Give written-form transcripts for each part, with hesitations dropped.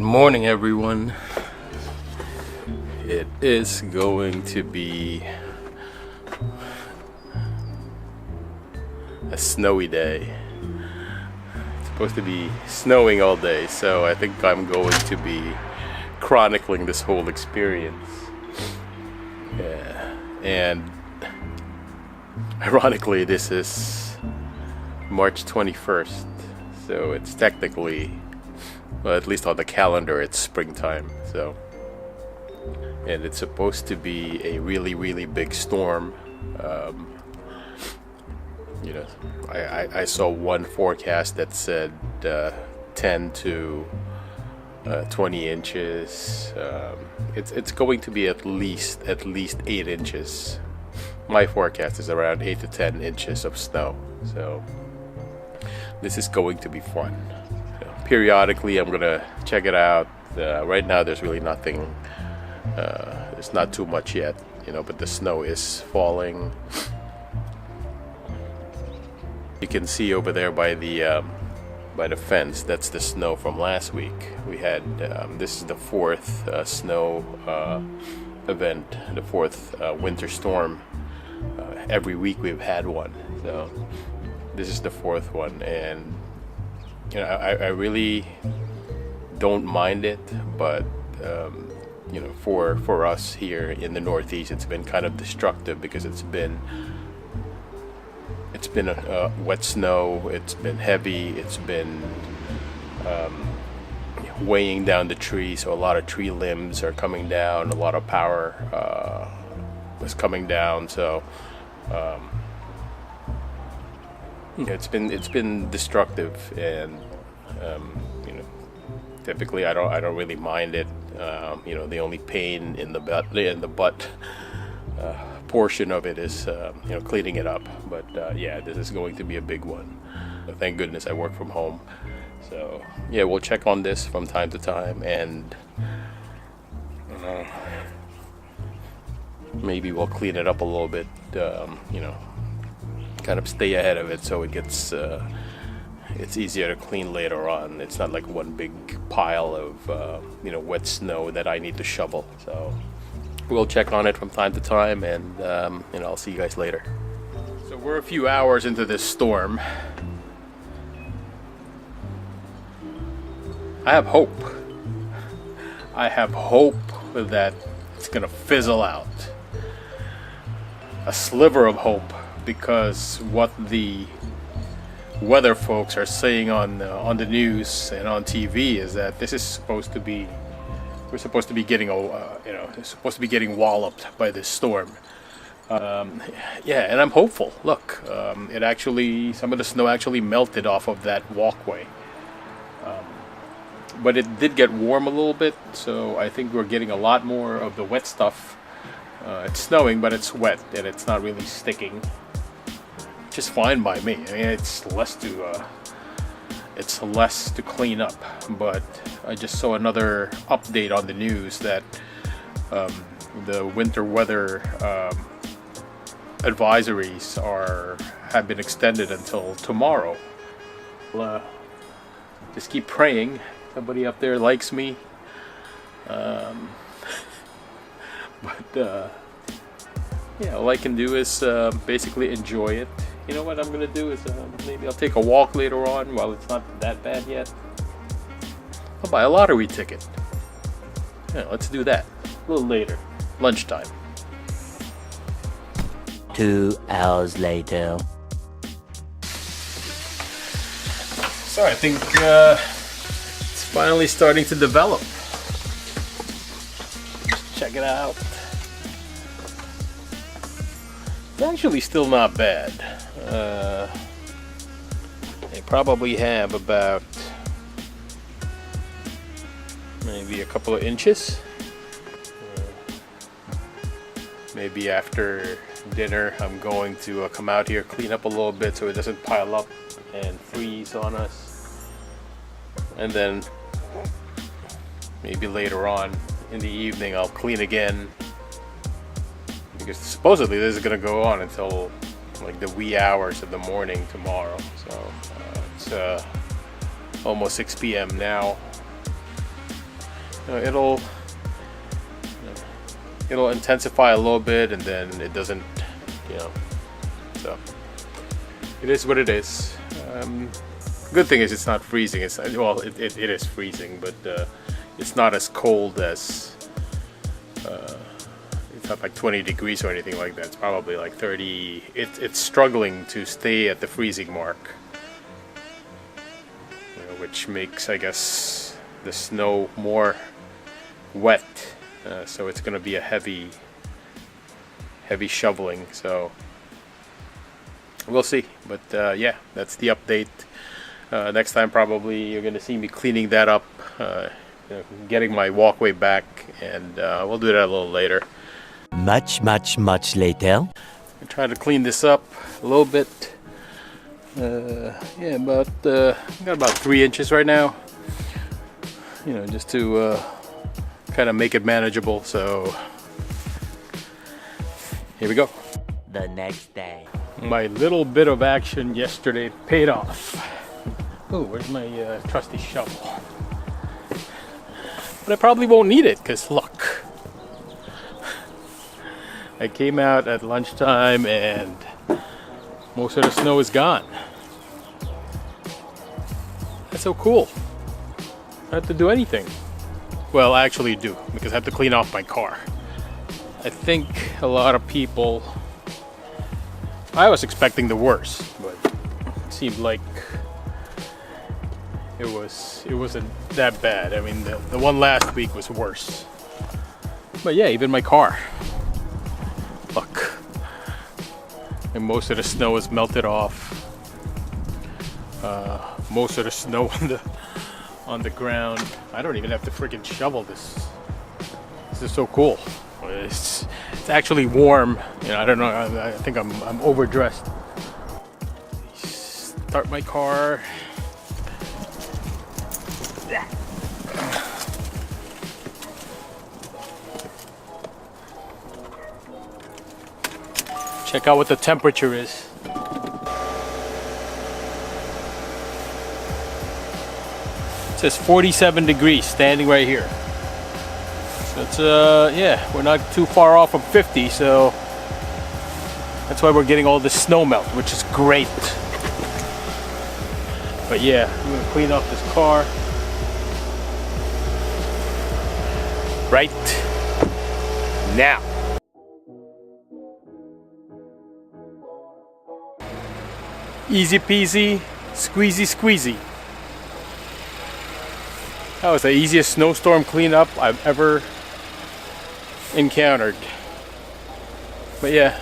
morning, everyone. It is going to be a snowy day. It's supposed to be snowing all day, so I think I'm going to be chronicling this whole experience. Yeah, and ironically, this is March 21st, so it's technically, well, at least on the calendar, it's springtime. So, and it's supposed to be a really big storm. I saw one forecast that said 10 to 20 inches. It's going to be at least 8 inches. My forecast is around 8 to 10 inches of snow. So this is going to be fun. Periodically, I'm gonna check it out. Right now, there's really nothing. There's not too much yet, but the snow is falling. You can see over there by the fence. That's the snow from last week. We had this is the fourth snow event, the fourth winter storm. Every week we've had one, so this is the fourth one, and I really don't mind it, but for us here in the Northeast, it's been kind of destructive because it's been a wet snow. It's been heavy. It's been weighing down the trees, so a lot of tree limbs are coming down. A lot of power is coming down. So it's been destructive, and typically I don't really mind it. The only pain in the butt portion of it is cleaning it up. But yeah, this is going to be a big one. Thank goodness I work from home. So yeah, we'll check on this from time to time, and maybe we'll clean it up a little bit. Kind of stay ahead of it so it gets it's easier to clean later on. It's not like one big pile of wet snow that I need to shovel. So we'll check on it from time to time, and I'll see you guys later. So we're a few hours into this storm. I have hope. I have hope that it's gonna fizzle out. A sliver of hope, because what the weather folks are saying on the news and on TV is that this is supposed to be, we're supposed to be getting walloped by this storm. Yeah, and I'm hopeful. Look, some of the snow actually melted off of that walkway. But it did get warm a little bit, so I think we're getting a lot more of the wet stuff. It's snowing, but it's wet and it's not really sticking. Just fine by me. I mean, it's less to clean up. But I just saw another update on the news that the winter weather advisories have been extended until tomorrow. Well, just keep praying. Somebody up there likes me. Yeah, all I can do is basically enjoy it. You know what I'm gonna do is maybe I'll take a walk later on while it's not that bad yet. I'll buy a lottery ticket. Yeah, let's do that a little later, lunchtime. 2 hours later. So I think it's finally starting to develop. Check it out. It's actually still not bad. They probably have about maybe a couple of inches. Maybe after dinner I'm going to come out here, clean up a little bit so it doesn't pile up and freeze on us. And then maybe later on in the evening I'll clean again, because supposedly this is going to go on until like the wee hours of the morning tomorrow. So it's almost 6 p.m. now. it'll intensify a little bit, and then it doesn't, so it is what it is. Good thing is it's not freezing. It is freezing, but it's not as cold as it's not like 20 degrees or anything like that. It's probably like 30. It's struggling to stay at the freezing mark, which makes, I guess, the snow more wet. So it's going to be a heavy shoveling. So we'll see. But yeah, that's the update. Next time probably you're going to see me cleaning that up, getting my walkway back, and we'll do that a little later. Much later. I try to clean this up a little bit. Yeah, got about 3 inches right now. Just to kind of make it manageable. So here we go. The next day. My little bit of action yesterday paid off. Oh, where's my trusty shovel? But I probably won't need it, because look. I came out at lunchtime and most of the snow is gone. That's so cool. I don't have to do anything. Well, I actually do, because I have to clean off my car. I think a lot of people... I was expecting the worst, but it seemed like it wasn't that bad. I mean, the one last week was worse. But yeah, even my car. Look. And most of the snow is melted off. Most of the snow on the ground. I don't even have to freaking shovel this. This is so cool. It's actually warm. I don't know. I think I'm overdressed. Start my car. Check out what the temperature is. It says 47 degrees standing right here. So it's yeah, we're not too far off from 50, so that's why we're getting all this snow melt, which is great. But yeah, I'm gonna clean off this car right now. Easy peasy, squeezy squeezy. That was the easiest snowstorm cleanup I've ever encountered. But yeah,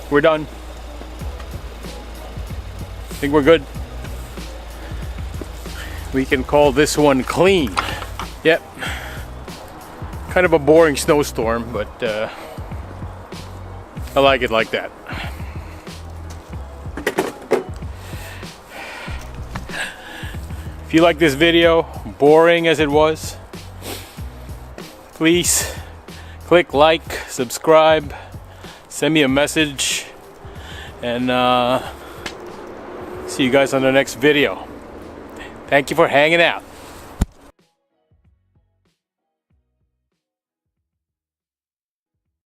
we're done. I think we're good. We can call this one clean. Yep. Kind of a boring snowstorm, but I like it like that. If you like this video, boring as it was, please click like, subscribe, send me a message, and see you guys on the next video. Thank you for hanging out.